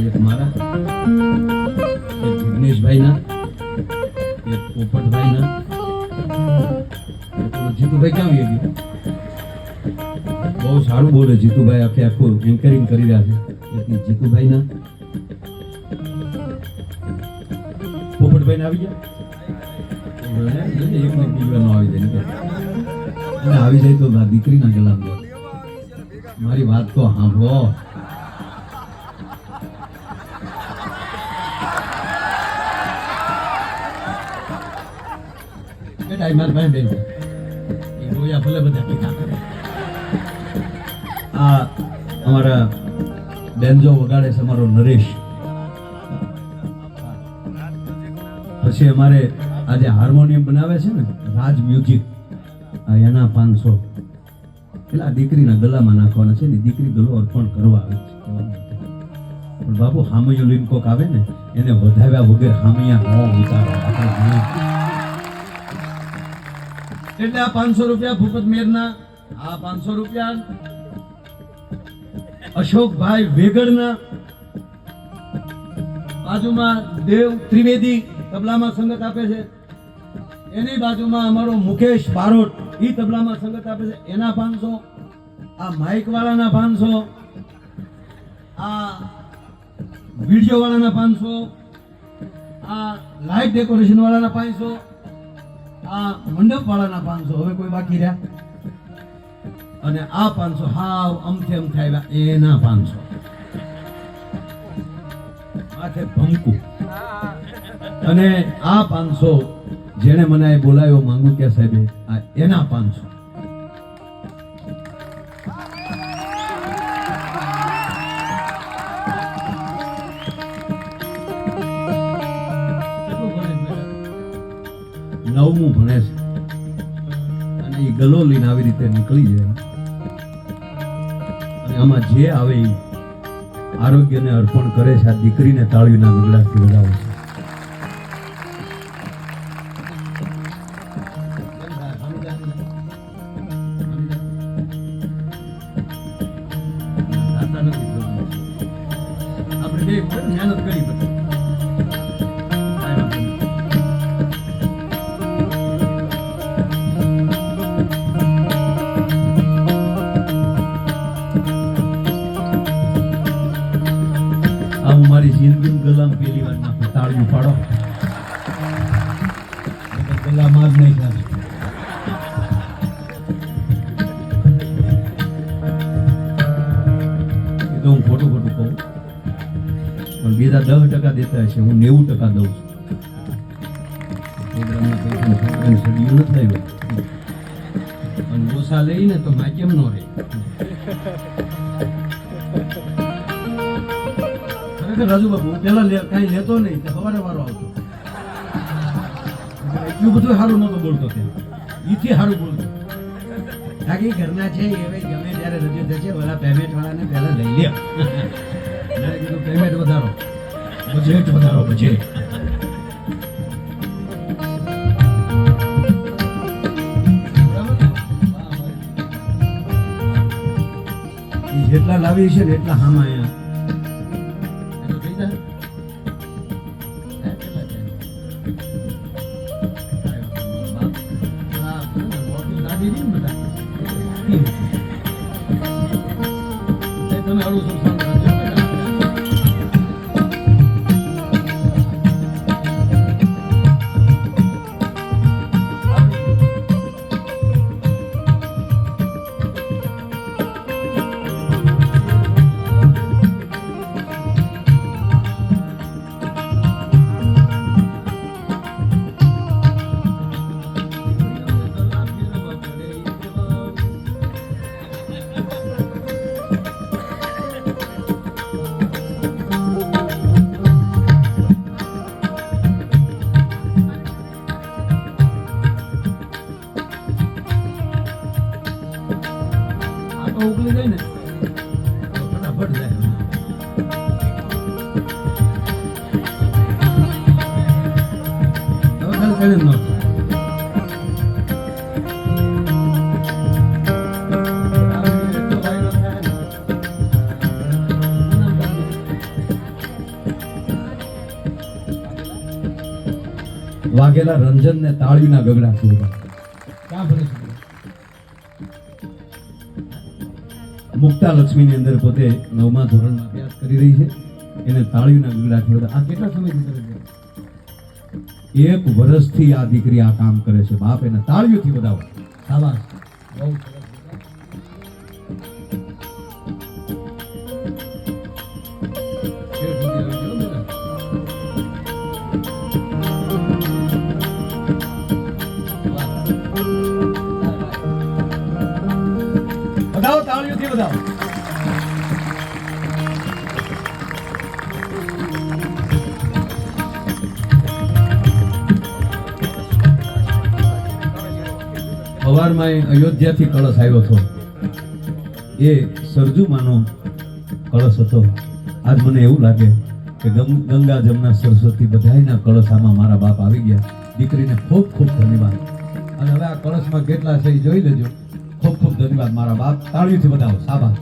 એક મારા, એક જિગ્નેશભાઈના, એક પોપટભાઈના, જીતુભાઈ ક્યાં આવી ગયું? બહુ સારું બોલે જીતુભાઈ, આખું એન્કરિંગ કરી રહ્યા છે. એટલે જીતુભાઈના, પોપટભાઈને આવી ગયા, એક ને બીજો નો આવી જાય, અને આવી જાય તો દીકરીના ગલામ દો. મારી વાત તો સાંભળો. બેટા મારા ભાઈ બેન એ રોયા ભલે બધા કીધા કરે. આ અમારા બેનજો વગાડે છે, અમારો નરેશ. પછી અમારે આજે હાર્મોનિયમ બનાવે છે ને રાજ મ્યુઝિક, એના 500 એટલે આ દીકરીના ગલામાં નાખવાના છે ને. દીકરી ગલો અર્પણ કરવા આવે છે. પણ બાપુ હામૈયો લઈને કોક આવે ને એને વધાવ્યા વગર હામૈયા ન ઉતારે આપણે. એટલે આ 500 રૂપિયા ભૂપત મેરના, આ 500 રૂપિયા અશોકભાઈ વેગડના, બાજુમાં દેવ ત્રિવેદી તબલામાં સંગત આપે છે, એની બાજુમાં અમારો મુકેશ બારોટ ઈ તબલામાં સંગત આપે છે, એના 500, આ માઇક વાળાના 500, આ વિડીયો વાળાના 500, આ લાઇટ ડેકોરેશન વાળાના 500, આ મંડપ વાળાના 500. હવે કોઈ બાકી રહ્યા? અને આ 500 હાવ અમથે અમથે આવ્યા એના 500. માથે ભંકુ. અને આ 500 જેને મને આ બોલાવ્યો માંગુ કે સાહેબે, આ એના 500. નવમું ભણે છે અને એ ગલો લઈને આવી રીતે નીકળી જાય. અને આમાં જે આવે એ આરોગ્યને અર્પણ કરે છે. આ દીકરીને તાળીના ગગડાથી વધાવે છે. આપણે બે મહેનત કરી બધી. મારી જિંદગી ગલામ પહેલી વાર નાખો, તાળીઓ પાડો. ગલામાં જ નહીં થાય. એ તો હું ખોટું કહું, પણ બીજા 10% દેતા હશે, હું 90% દઉં છું. પ્રોગ્રામના પૈસા સડિયું ન થયું અને ઓછા લઈને તો માં કેમ ન રહે. રાજુ બાપુ પેલા કઈ લેતો નહીં, સવારે વારો આવતો. એટલું બધું સારું નતો બોલતો, ઈથી સારું બોલતો. બાકી ઘરના છે એ ગમે ત્યારે રજૂ થશે, ઓલા પેમેન્ટ વાળાને પહેલા લઈ લે. કીધું પેમેન્ટ વધારો, બજેટ વધારો, બજેટ. જેટલા લાવી છે ને એટલા હામાં અહીંયા તમે આવું સંસ્થાન ઉકલી જાય ને ફટાફટ જાય. હવે ખાલી કઈ ન વાઘેલા રંજનને તાળીના ગગડાથી વધાવો. ક્યાં ભણે છે? મુક્તા લક્ષ્મીની અંદર પોતે 9મા ધોરણમાં અભ્યાસ કરી રહી છે. એને તાળીના ગગડાથી વધાવો. આ કેટલા સમયથી કરે છે? 1 વર્ષથી આ દીકરી આ કામ કરે છે. બાપ એને તાળીઓથી વધાવો. શાબાશ. બહુ સરસ. વધાવો, તાળીઓથી વધાવો. સવારમાં અયોધ્યાથી કળશ આવ્યો હતો. એ સરજુમાનો કળશ હતો. આજ મને એવું લાગે કે ગંગા જમના સરસ્વતી બધાયના કળશ આમાં મારા બાપ આવી ગયા. દીકરીને ખૂબ ખૂબ ધન્યવાદ. અને હવે આ કળશમાં કેટલા છે એ જોઈ લેજો. ખૂબ ખૂબ ધન્યવાદ મારા બાપ. તાળીઓથી વધાવો. શાબાશ.